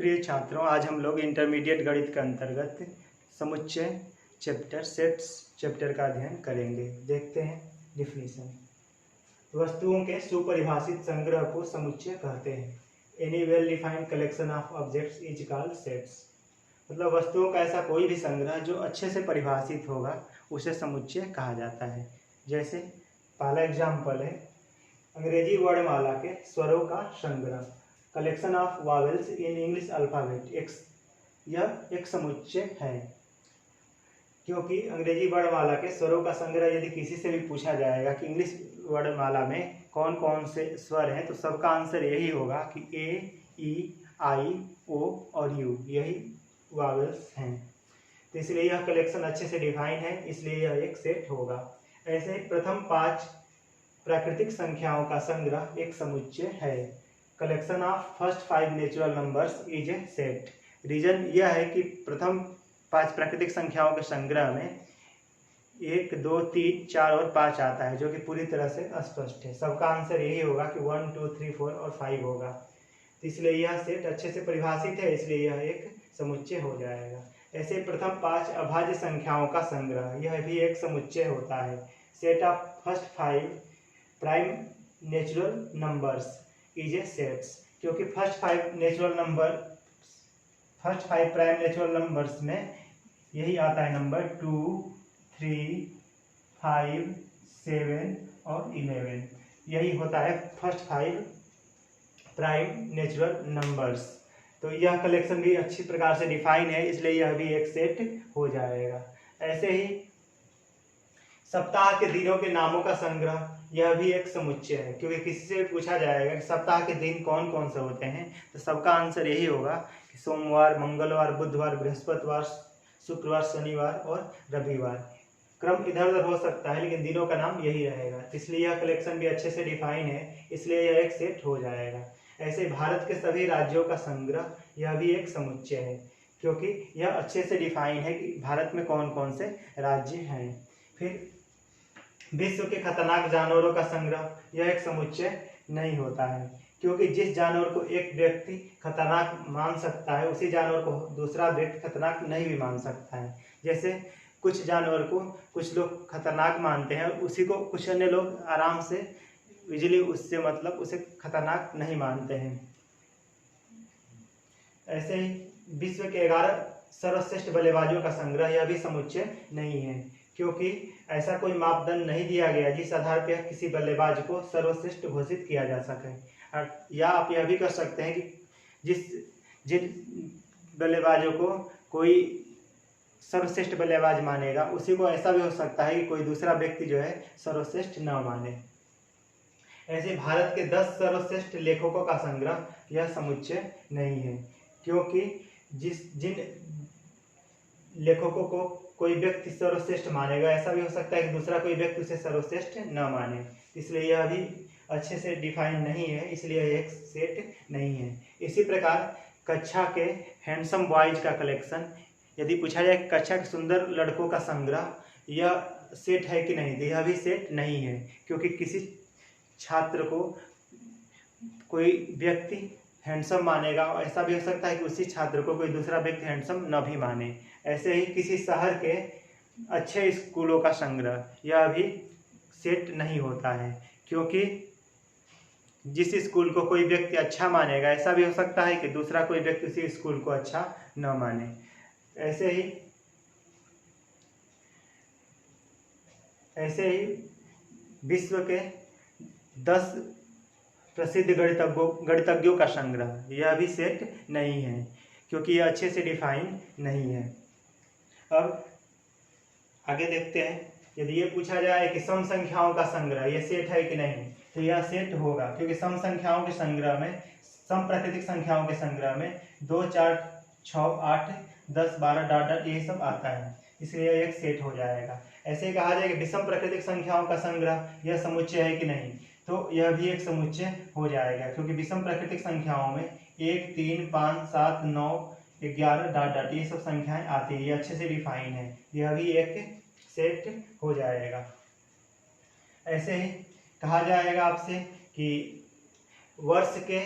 प्रिय छात्रों, आज हम लोग इंटरमीडिएट गणित के अंतर्गत समुच्चय चैप्टर सेट्स चैप्टर का अध्ययन करेंगे। देखते हैं डिफिनीशन। वस्तुओं के सुपरिभाषित संग्रह को समुच्चय कहते हैं। Any well defined collection of objects is called sets. मतलब वस्तुओं का ऐसा कोई भी संग्रह जो अच्छे से परिभाषित होगा उसे समुच्चय कहा जाता है। जैसे पहला एग्जाम्पल है अंग्रेजी वर्णमाला के स्वरों का संग्रह, collection of vowels in English alphabet. यह एक समुच्चय है, क्योंकि अंग्रेजी वर्णमाला के स्वरों का संग्रह यदि किसी से भी पूछा जाएगा कि इंग्लिश वर्णमाला में कौन कौन से स्वर हैं, तो सबका आंसर यही होगा कि ए, ई, आई, ओ और यू, यही वावेल्स हैं। तो इसलिए यह कलेक्शन अच्छे से डिफाइन है, इसलिए यह एक सेट होगा। ऐसे प्रथम 5 प्राकृतिक संख्याओं का संग्रह एक समुच्चय है। Collection of first 5 natural numbers is a set. Reason यह है कि प्रथम 5 प्राकृतिक संख्याओं के संग्रह में 1, 2, 3, 4 और 5 आता है, जो कि पूरी तरह से अस्पष्ट है। सबका आंसर यही होगा कि 1, 2, 3, 4 और 5 होगा। इसलिए यह सेट अच्छे से परिभाषित है, इसलिए यह एक समुच्चय हो जाएगा। ऐसे प्रथम 5 अभाज्य संख्याओं का संग्रह, यह भी एक समुच्चय होता है। Set of first 5 prime natural numbers is A sets, क्योंकि फर्स्ट 5 प्राइम नेचुरल नंबर्स में यही आता है नंबर 2, 3, 5, 7 और 11। यही होता है फर्स्ट 5 प्राइम नेचुरल नंबर्स। तो यह कलेक्शन भी अच्छी प्रकार से डिफाइन है, इसलिए यह भी एक सेट हो जाएगा। ऐसे ही सप्ताह के दिनों के नामों का संग्रह, यह भी एक समुच्चय है, क्योंकि किसी से भी पूछा जाएगा कि सप्ताह के दिन कौन कौन से होते हैं, तो सबका आंसर यही होगा कि सोमवार, मंगलवार, बुधवार, बृहस्पतिवार, शुक्रवार, शनिवार और रविवार। क्रम इधर उधर हो सकता है, लेकिन दिनों का नाम यही रहेगा। इसलिए यह कलेक्शन भी अच्छे से डिफाइन है, इसलिए यह एक सेट हो जाएगा। ऐसे भारत के सभी राज्यों का संग्रह, यह भी एक समुच्चय है, क्योंकि यह अच्छे से डिफाइन है कि भारत में कौन कौन से राज्य हैं। फिर विश्व के खतरनाक जानवरों का संग्रह, यह एक समुच्चय नहीं होता है, क्योंकि जिस जानवर को एक व्यक्ति खतरनाक मान सकता है, उसी जानवर को दूसरा व्यक्ति खतरनाक नहीं भी मान सकता है। जैसे कुछ जानवर को कुछ लोग खतरनाक मानते हैं, उसी को कुछ अन्य लोग आराम से इजीली उससे मतलब उसे खतरनाक नहीं मानते हैं। ऐसे ही विश्व के 11 सर्वश्रेष्ठ बल्लेबाजों का संग्रह, यह भी समुच्चय नहीं है, क्योंकि ऐसा कोई मापदंड नहीं दिया गया जिस आधार पर किसी बल्लेबाज को सर्वश्रेष्ठ घोषित किया जा सके। या आप यह भी कर सकते हैं कि जिन बल्लेबाजों को कोई सर्वश्रेष्ठ बल्लेबाज मानेगा, उसी को ऐसा भी हो सकता है कि कोई दूसरा व्यक्ति जो है सर्वश्रेष्ठ न माने। ऐसे भारत के 10 सर्वश्रेष्ठ लेखकों का संग्रह, यह समुच्चय नहीं है, क्योंकि जिन लेखकों को कोई व्यक्ति सर्वश्रेष्ठ मानेगा, ऐसा भी हो सकता है कि दूसरा कोई व्यक्ति उसे सर्वश्रेष्ठ न माने, इसलिए यह भी अच्छे से डिफाइन नहीं है, इसलिए एक सेट नहीं है। इसी प्रकार कक्षा के हैंडसम बॉयज का कलेक्शन, यदि पूछा जाए कक्षा के सुंदर लड़कों का संग्रह, यह सेट है कि नहीं, तो यह भी सेट नहीं है, क्योंकि किसी छात्र को कोई व्यक्ति हैंडसम मानेगा, और ऐसा भी हो सकता है कि उसी छात्र को कोई दूसरा व्यक्ति हैंडसम न भी माने। ऐसे ही किसी शहर के अच्छे स्कूलों का संग्रह, यह भी सेट नहीं होता है, क्योंकि जिस स्कूल को कोई व्यक्ति अच्छा मानेगा, ऐसा भी हो सकता है कि दूसरा कोई व्यक्ति उसी स्कूल को अच्छा न माने। ऐसे ही विश्व के 10 प्रसिद्ध गणितज्ञों का संग्रह, यह भी सेट नहीं है, क्योंकि यह अच्छे से डिफाइन नहीं है। अब आगे देखते हैं, यदि ये पूछा जाए कि सम संख्याओं का संग्रह, यह सेट है कि नहीं, तो यह सेट होगा, क्योंकि सम संख्याओं के संग्रह में, सम प्राकृतिक संख्याओं के संग्रह में 2, 4, 6, 8, 10, 12 डॉट डॉट ये सब आता है, इसलिए यह एक सेट हो जाएगा। ऐसे ही कहा जाए कि विषम प्राकृतिक संख्याओं का संग्रह, यह समुच्चय है कि नहीं, तो यह भी एक समुच्चय हो जाएगा, क्योंकि विषम प्राकृतिक संख्याओं में 1, 3, 5, 7, 9, 11 डॉट डॉट ये सब संख्याएं आती है, ये अच्छे से डिफाइन है, यह भी एक सेट हो जाएगा। ऐसे ही कहा जाएगा आपसे कि वर्ष के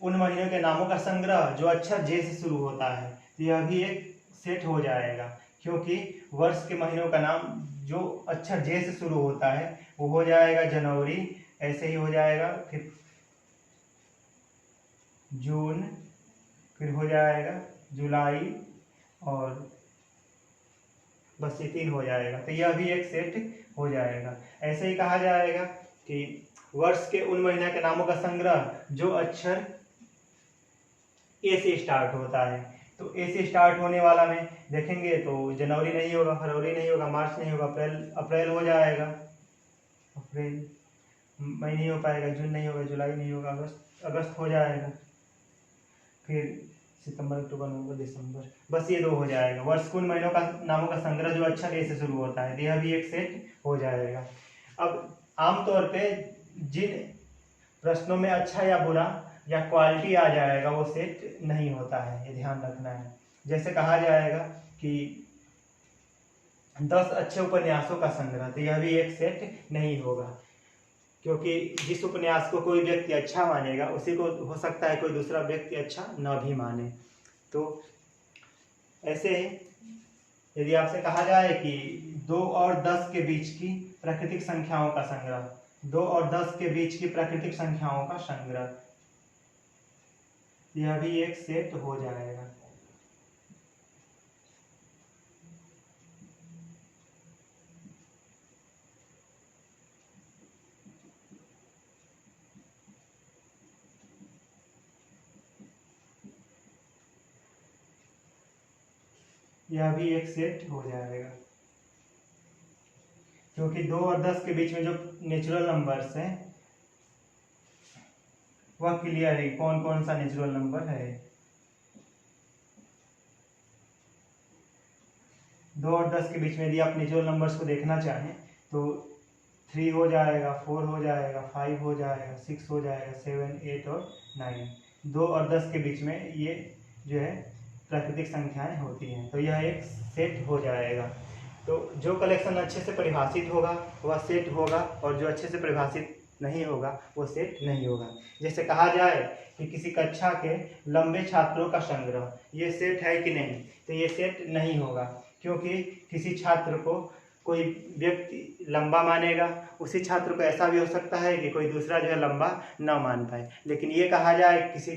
उन महीनों के नामों का संग्रह जो अक्षर जे से शुरू होता है, तो यह भी एक सेट हो जाएगा, क्योंकि वर्ष के महीनों का नाम जो अक्षर जे से शुरू होता है वो हो जाएगा जनवरी, ऐसे ही हो जाएगा, फिर जून, फिर हो जाएगा जुलाई, और बस ये 3 हो जाएगा, तो यह भी एक सेट हो जाएगा। ऐसे ही कहा जाएगा कि वर्ष के उन महीने के नामों का संग्रह जो अक्षर ए से स्टार्ट होता है, तो ए से स्टार्ट होने वाला में देखेंगे तो जनवरी नहीं होगा, फरवरी नहीं होगा, मार्च नहीं होगा, अप्रैल हो जाएगा, अप्रैल, मई नहीं हो पाएगा, जून नहीं होगा, जुलाई नहीं होगा, अगस्त हो जाएगा, फिर सितंबर, अक्टूबर, नवंबर, दिसंबर, बस ये 2 हो जाएगा। वर्ष के उन महीनों का नामों का संग्रह जो अक्षर ए से शुरू होता है, यह भी एक सेट हो जाएगा। अब आमतौर पे जिन प्रश्नों में अच्छा या बुरा या क्वालिटी आ जाएगा वो सेट नहीं होता है, ये ध्यान रखना है। जैसे कहा जाएगा कि 10 अच्छे उपन्यासों का संग्रह, तो यह भी एक सेट नहीं होगा, क्योंकि जिस उपन्यास को कोई व्यक्ति अच्छा मानेगा उसी को हो सकता है कोई दूसरा व्यक्ति अच्छा न भी माने। तो ऐसे यदि आपसे कहा जाए कि 2 और 10 के बीच की प्राकृतिक संख्याओं का संग्रह, 2 और 10 के बीच की प्राकृतिक संख्याओं का संग्रह, यह भी एक सेट हो जाएगा। यह भी एक सेट हो जाएगा, क्योंकि 2 और 10 के बीच में जो नेचुरल नंबर्स हैं वह क्लियर है कौन कौन सा नेचुरल नंबर है। 2 और 10 के बीच में यदि आप नेचुरल नंबर्स को देखना चाहें तो 3 हो जाएगा, 4 हो जाएगा, 5 हो जाएगा, 6 हो जाएगा, 7, 8 और 9। 2 और 10 के बीच में ये जो है प्राकृतिक संख्याएं होती हैं, तो यह एक सेट हो जाएगा। तो जो कलेक्शन अच्छे से परिभाषित होगा वह सेट होगा, और जो अच्छे से परिभाषित नहीं होगा वो सेट नहीं होगा। जैसे कहा जाए कि किसी कक्षा के लंबे छात्रों का संग्रह, ये सेट है कि नहीं, तो ये सेट नहीं होगा, क्योंकि किसी छात्र को कोई व्यक्ति लंबा मानेगा, उसी छात्र को ऐसा भी हो सकता है कि कोई दूसरा जो है लंबा न मान पाए। लेकिन ये कहा जाए किसी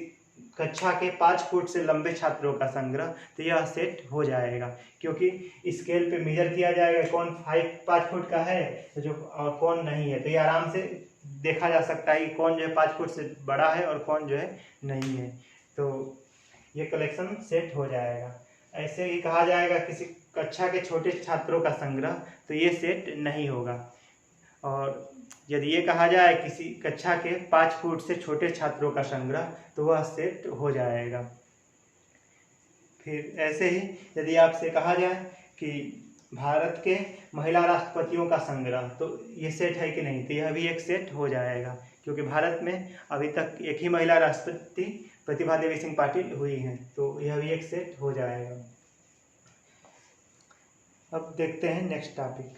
कक्षा के 5 फुट से लंबे छात्रों का संग्रह, तो यह सेट हो जाएगा, क्योंकि स्केल पे मेजर किया जाएगा कौन 5 फुट का है तो जो और कौन नहीं है, तो ये आराम से देखा जा सकता है कि कौन जो है 5 फुट से बड़ा है और कौन जो है नहीं है, तो ये कलेक्शन सेट हो जाएगा। ऐसे ही कहा जाएगा किसी कक्षा के छोटे छात्रों का संग्रह, तो ये सेट नहीं होगा। और यदि ये कहा जाए किसी कक्षा के 5 फुट से छोटे छात्रों का संग्रह, तो वह सेट हो जाएगा। फिर ऐसे ही यदि आपसे कहा जाए कि भारत के महिला राष्ट्रपतियों का संग्रह, तो ये सेट है कि नहीं, तो यह भी एक सेट हो जाएगा, क्योंकि भारत में अभी तक एक ही महिला राष्ट्रपति प्रतिभा देवी सिंह पाटिल हुई हैं, तो यह भी एक सेट हो जाएगा। अब देखते हैं नेक्स्ट टॉपिक,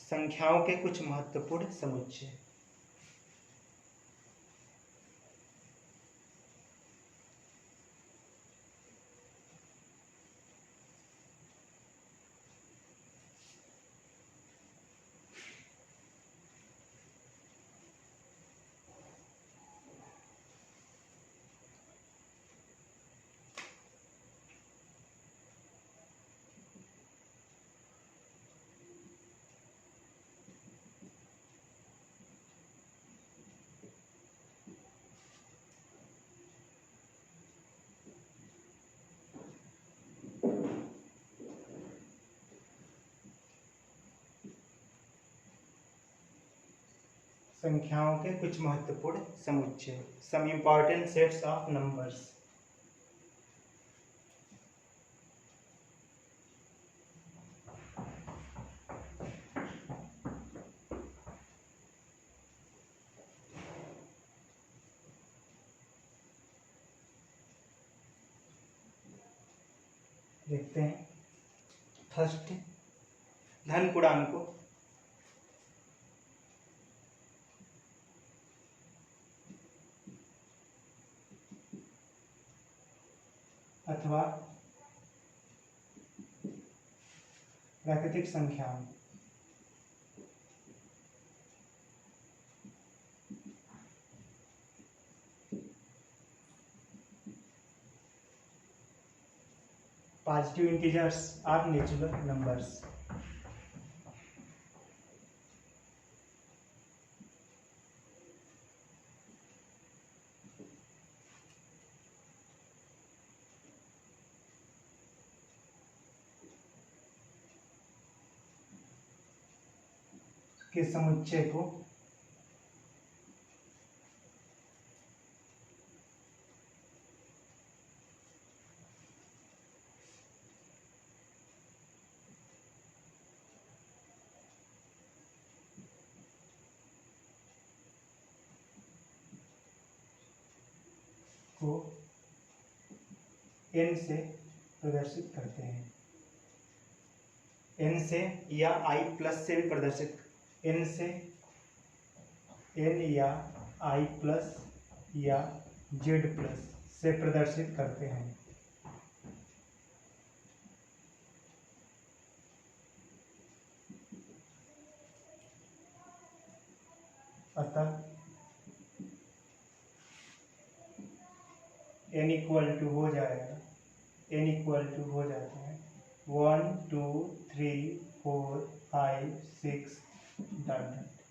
संख्याओं के कुछ महत्वपूर्ण समुच्चय। संख्याओं के कुछ महत्वपूर्ण समुच्चय, some important sets of numbers. देखते हैं फर्स्ट धन पूर्णांकों, अथवा प्राकृतिक संख्याओं positive integers are natural numbers. के समुच्चय को n से प्रदर्शित करते हैं। n से या i प्लस से भी प्रदर्शित, n से n या i प्लस या z प्लस से प्रदर्शित करते हैं। अतः n इक्वल टू हो जाएगा, n इक्वल टू हो जाता है 1 2 3 4 5 6 डॉट डॉट।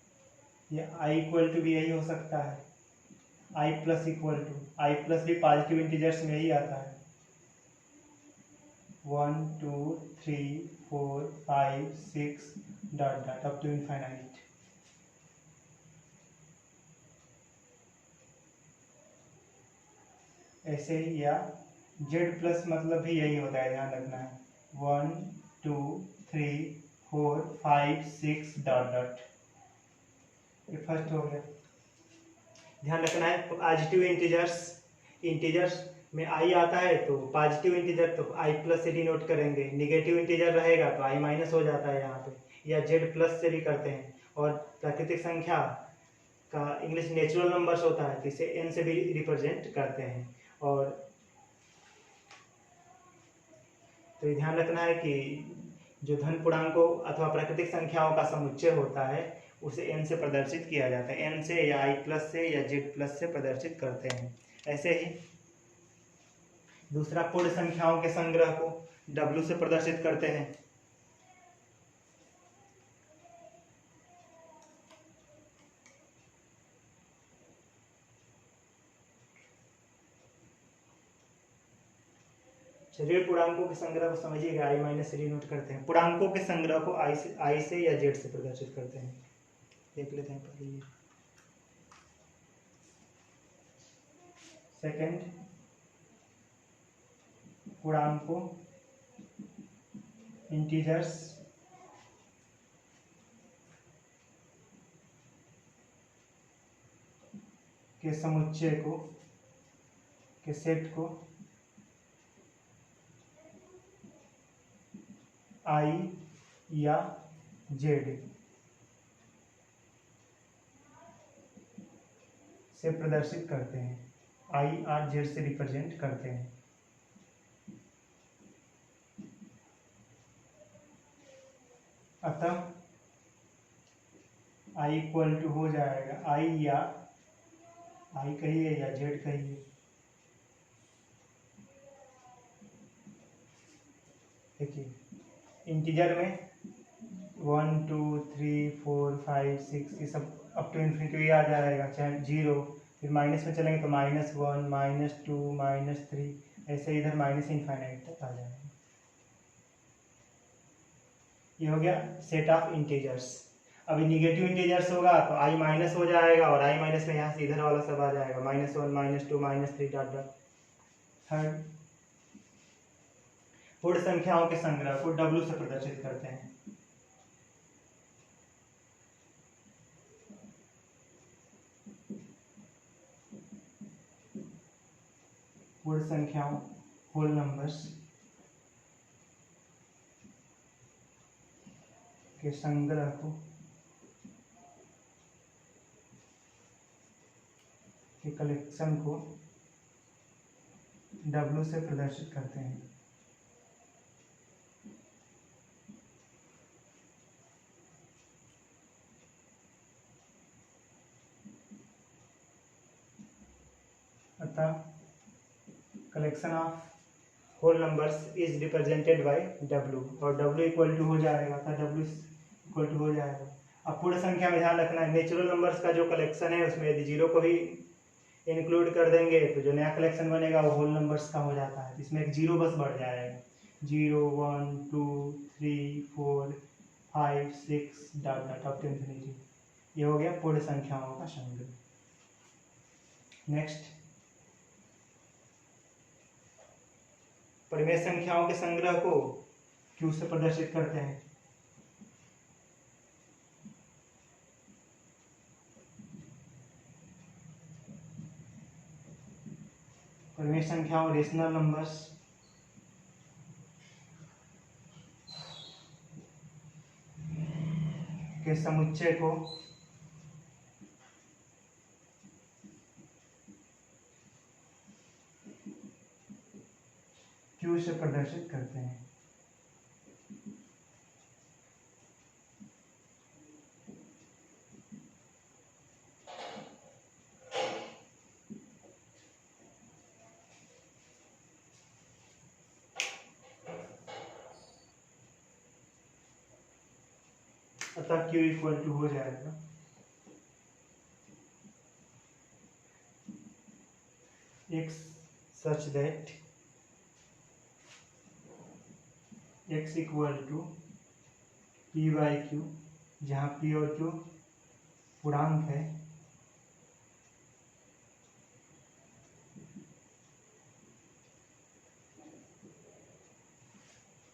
ये i इक्वल टू भी यही हो सकता है, i plus equal to, i plus भी पॉजिटिव इंटीजर्स में ही आता है 1 2 3 4 5 6 dot dot up to infinite. ऐसे ही या z प्लस मतलब भी यही होता है, ध्यान रखना है 1 2 3 4 5 6 डॉट डॉट। ये फर्स्ट हो गया। ध्यान रखना है पॉजिटिव इंटीजर्स में i आता है तो पॉजिटिव इंटीजर तो i प्लस से डिनोट करेंगे, निगेटिव इंटीजर रहेगा तो i माइनस हो जाता है यहाँ पे, या z प्लस से भी करते हैं। और प्राकृतिक संख्या का इंग्लिश नेचुरल नंबर्स होता है तो इसे n से भी रिप्रेजेंट करते हैं। और तो ध्यान रखना है कि जो धन पूर्णांकों अथवा प्राकृतिक संख्याओं का समुच्चय होता है उसे n से प्रदर्शित किया जाता है, n से या i प्लस से या z प्लस से प्रदर्शित करते हैं। ऐसे ही दूसरा पूर्ण संख्याओं के संग्रह को w से प्रदर्शित करते हैं। चलिए पूर्णांकों के संग्रह को समझिएगा, i माइनस से डिनोट करते हैं। पूर्णांकों के संग्रह को i से या z से प्रदर्शित करते हैं। देख लेते हैं पहले ये सेकंड, पूर्णांकों इंटीजर्स के समुच्चय को के सेट को i या z से प्रदर्शित करते हैं, i और z से रिप्रेजेंट करते हैं। अतः i इक्वल टू हो जाएगा i या i कहिए या z कहिए, देखिए इंटीजर में 1 2 3 4 5 6 ये सब अप टू इन्फिनिटी आ जाएगा, चाहे 0, फिर माइनस में चलेंगे तो -1 -2 -3, ऐसे इधर माइनस इनफाइनाइट तक आ जाएगा। ये हो गया सेट ऑफ इंटीजर्स। अभी निगेटिव इंटीजर्स होगा तो i माइनस हो जाएगा और i माइनस में यहाँ से इधर वाला सब आ जाएगा -1 -2 -3 डॉट डॉट। थर्ड, पूर्ण संख्याओं के संग्रह को w से प्रदर्शित करते हैं। पूर्ण संख्याओं होल नंबर्स के संग्रह को के कलेक्शन को W से प्रदर्शित करते हैं। अतः collection of whole numbers is represented by W, और W इक्वल टू हो जाएगा, अतः W इक्वल टू हो जाएगा। अब पूर्ण संख्या में ध्यान रखना है, नेचुरल नंबर्स का जो कलेक्शन है उसमें यदि जीरो को भी इंक्लूड कर देंगे तो जो नया कलेक्शन बनेगा वो होल नंबर्स का हो जाता है। इसमें एक जीरो बस बढ़ जाएगा, 0 1 2 3 4 5 6 dot dot up to infinity. ये हो गया पूर्ण संख्याओं का संग्रह। नेक्स्ट, परिमेय संख्याओं के संग्रह को क्यू से प्रदर्शित करते हैं। परिमेय संख्याओं रेशनल नंबर्स के समुच्चय को क्यू से प्रदर्शित करते हैं। अतः Q इक्वल टू हो जाएगा x such that x equal to P by Q, जहाँ P और Q पूर्णांक है,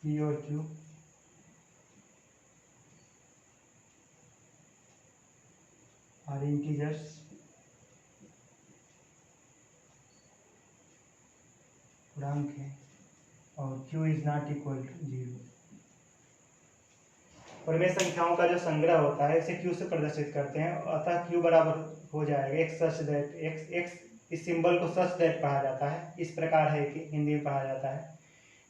P और Q आर इंटीजर्स पूर्णांक है और Q is not equal to 0। परिमेय संख्याओं का जो संग्रह होता है इसे Q से प्रदर्शित करते हैं, अतः Q बराबर हो जाएगा x सच दैट x, इस सिंबल को सच दैट कहा जाता है। इस प्रकार है कि हिंदी में कहा जाता है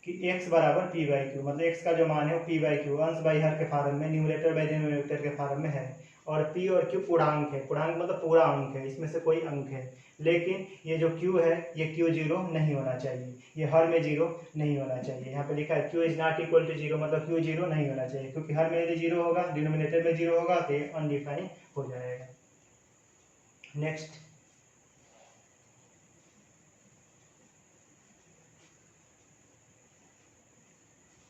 कि x बराबर P बाई Q, मतलब x का जो मान है वो P बाई Q अंश बाई हर के फॉर्म में, न्यूमरेटर बाई डिनोमिनेटर के फॉर्म में है, और P और Q पूर्णांक है। पूर्णांक मतलब पूरा अंक है, इसमें से कोई अंक है, लेकिन ये जो Q है ये Q जीरो नहीं होना चाहिए, ये हर में जीरो नहीं होना चाहिए। यहाँ पे लिखा है Q is not equal to zero, मतलब Q जीरो नहीं होना चाहिए, क्योंकि हर में यदि जीरो होगा, डिनोमिनेटर में जीरो होगा तो ये अनडिफाइन हो जाएगा। नेक्स्ट,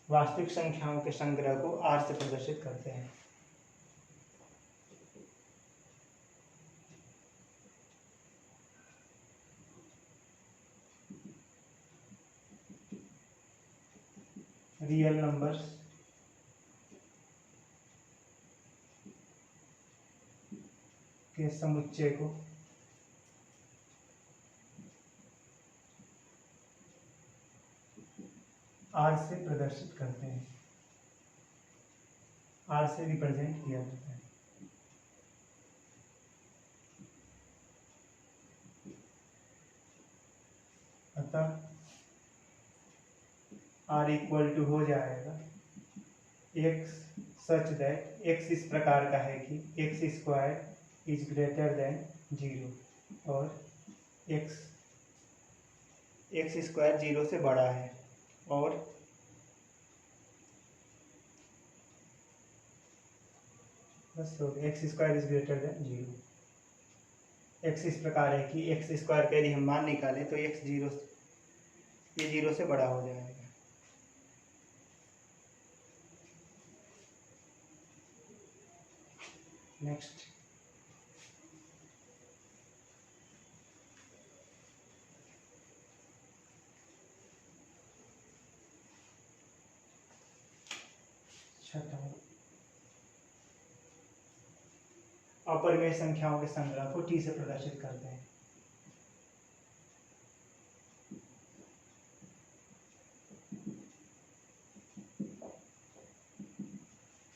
वास्तविक संख्याओं के संग्रह को R से प्रदर्शित करते हैं। रियल नंबर्स के समुच्चय को R से प्रदर्शित करते हैं, R से रिप्रेजेंट किया जाता है। अतः R इक्वल टू हो जाएगा x सच दैट x इस प्रकार का है कि x square is greater than 0, और x स्क्वायर 0 से बड़ा है, और बस हो गया, x square is greater than 0। x इस प्रकार है कि x स्क्वायर का यदि हम मान निकालें तो x ये 0 से बड़ा हो जाएगा। नेक्स्ट, छठा, अपरिमेय संख्याओं के संग्रह को T से प्रदर्शित करते हैं।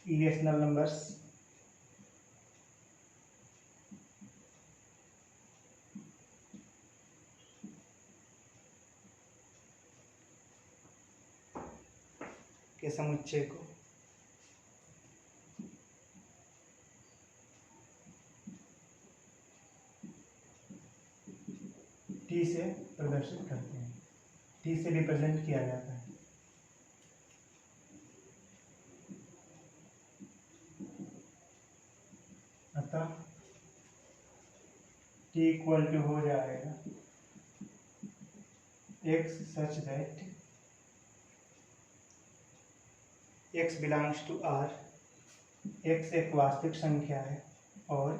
इरेशनल नंबर्स के समुच्चय को टी से प्रदर्शित करते हैं, टी से रिप्रेजेंट किया जाता है। अतः टी इक्वल टू हो जाएगा x such that x belongs to R, x एक वास्तविक संख्या है और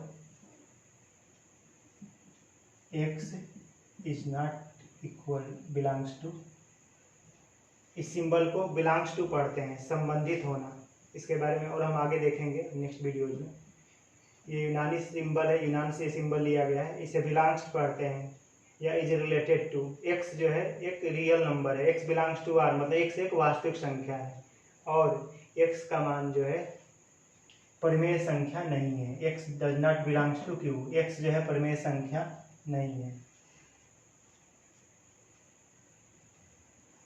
x is not equal belongs to, इस सिंबल को बिलोंग्स टू पढ़ते हैं, संबंधित होना, इसके बारे में और हम आगे देखेंगे नेक्स्ट वीडियोज में। ये यूनानी सिंबल है, यूनान से सिंबल लिया गया है, इसे बिलोंग्स पढ़ते हैं या इज रिलेटेड टू। x जो है एक रियल नंबर है, x बिलोंग्स टू R, मतलब x एक वास्तविक संख्या है और x का मान जो है परिमेय संख्या नहीं है, x does not belongs to Q, x जो है परिमेय संख्या नहीं है।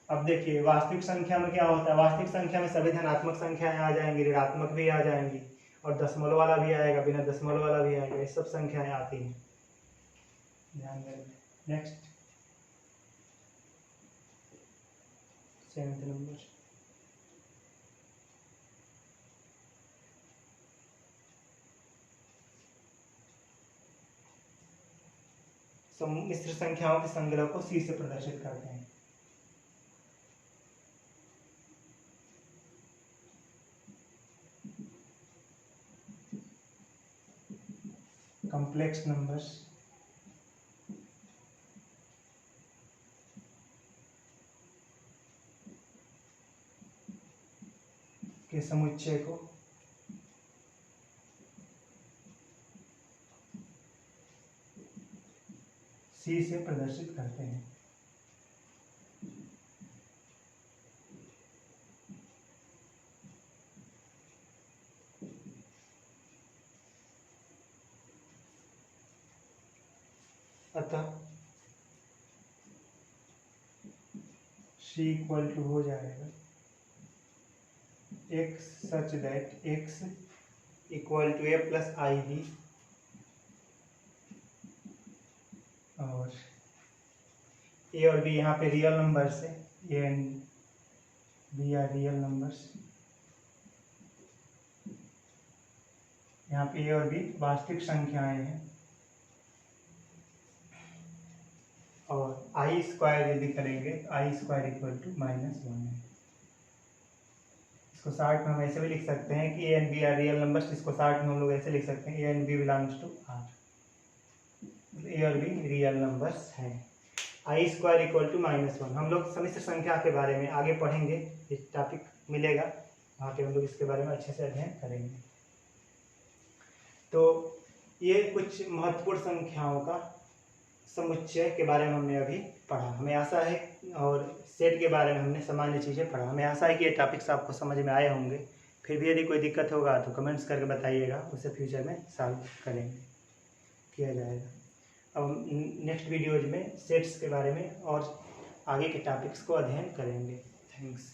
अब देखिए वास्तविक संख्या में क्या होता है, वास्तविक संख्या में सभी धनात्मक संख्याएं आ जाएंगी, ऋणात्मक भी आ जाएंगी और दशमलव वाला भी आएगा, बिना दशमलव वाला भी आएगा, ये सब संख्याएं आती हैं, ध्यान दें। नेक्स्ट 7th नंबर, मिश्र संख्याओं के संग्रह को C से प्रदर्शित करते हैं। कॉम्प्लेक्स नंबर्स के समुच्चय को C से प्रदर्शित करते हैं। अतः C इक्वल टू हो जाएगा x such that x equal to a plus i b और a और b यहाँ पे रियल नंबर्स है, a and b are real numbers, यहाँ पे a और b वास्तविक संख्याएं हैं और आई स्क्वायर यदि करेंगे आई स्क्वायर इक्वल टू -1 है। इसको शॉर्ट में हम ऐसे भी लिख सकते हैं कि A and B are real numbers, इसको शॉर्ट में हम लोग ऐसे लिख सकते हैं A and B belongs to R, A और बी रियल नंबर्स हैं। आई स्क्वायर इक्वल टू -1, हम लोग सम्मिश्र संख्या के बारे में आगे पढ़ेंगे, एक टॉपिक मिलेगा वहाँ पे हम लोग इसके बारे में अच्छे से अध्ययन करेंगे। तो ये कुछ महत्वपूर्ण संख्याओं का समुच्चय के बारे में हमने अभी पढ़ा, हमें आशा है, और सेट के बारे में हमने सामान्य चीज़ें पढ़ा, हमें आशा है कि ये टॉपिक्स आपको समझ में आए होंगे। फिर भी यदि कोई दिक्कत होगा तो कमेंट्स करके बताइएगा, उसे फ्यूचर में सॉल्व करेंगे, किया जाएगा। अब नेक्स्ट वीडियोज में सेट्स के बारे में और आगे के टॉपिक्स को अध्ययन करेंगे। थैंक्स।